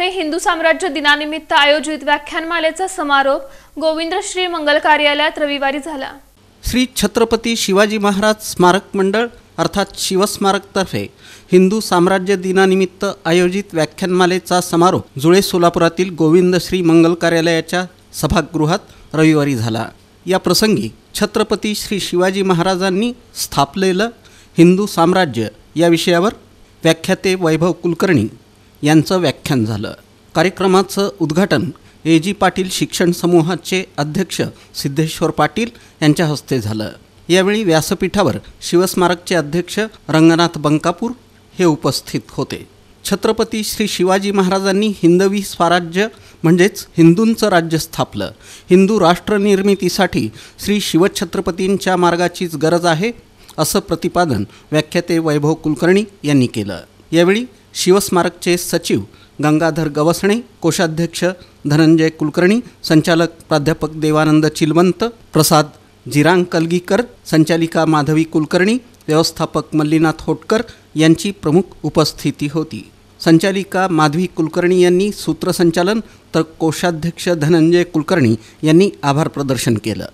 तर्फे हिंदू साम्राज्य दिनानिमित्त आयोजित व्याख्यानमालेचा समारोप गोविंदश्री मंगल कार्यालयात रविवारी झाला। श्री छत्रपती शिवाजी महाराज स्मारक मंडळ अर्थात शिवस्मारक तर्फे हिंदू साम्राज्य दिनानिमित्त आयोजित व्याख्यानमालेचा समारोप जुळे सोलापुरातील गोविंदश्री मंगल कार्यालयाच्या सभागृहात रविवारी झाला। या प्रसंगी छत्रपती श्री शिवाजी महाराजांनी स्थापलेलं हिंदू साम्राज्य या विषयावर व्याख्याते वैभव कुलकर्णी यांचं व्याख्यान झालं। कार्यक्रमाचं उद्घाटन ए.जी. पाटील शिक्षण समूहाचे अध्यक्ष सिद्धेश्वर पाटील यांच्या हस्ते झालं। यावेळी व्यासपीठावर शिवस्मारकचे अध्यक्ष रंगनाथ बंकापूर हे उपस्थित होते। छत्रपती श्री शिवाजी महाराजांनी हिंदवी स्वराज्य म्हणजेच हिंदूंचं राज्य स्थापलं। हिंदू राष्ट्र निर्मितीसाठी श्री शिवछत्रपतींच्या मार्गाचीच गरज आहे असं प्रतिपादन व्याख्याते वैभव कुलकर्णी यांनी केलं। यावेळी शिवस्मारकचे सचिव गंगाधर गवसणे, कोषाध्यक्ष धनंजय कुलकर्णी, संचालक प्राध्यापक देवानंद चिलवंत, प्रसाद जिरांकलगीकर, संचालिका माधवी कुलकर्णी, व्यवस्थापक मल्लीनाथ होटकर यांची प्रमुख उपस्थिती होती। संचालिका माधवी कुलकर्णी यांनी सूत्रसंचालन तर कोषाध्यक्ष धनंजय कुलकर्णी यांनी आभार प्रदर्शन केलं।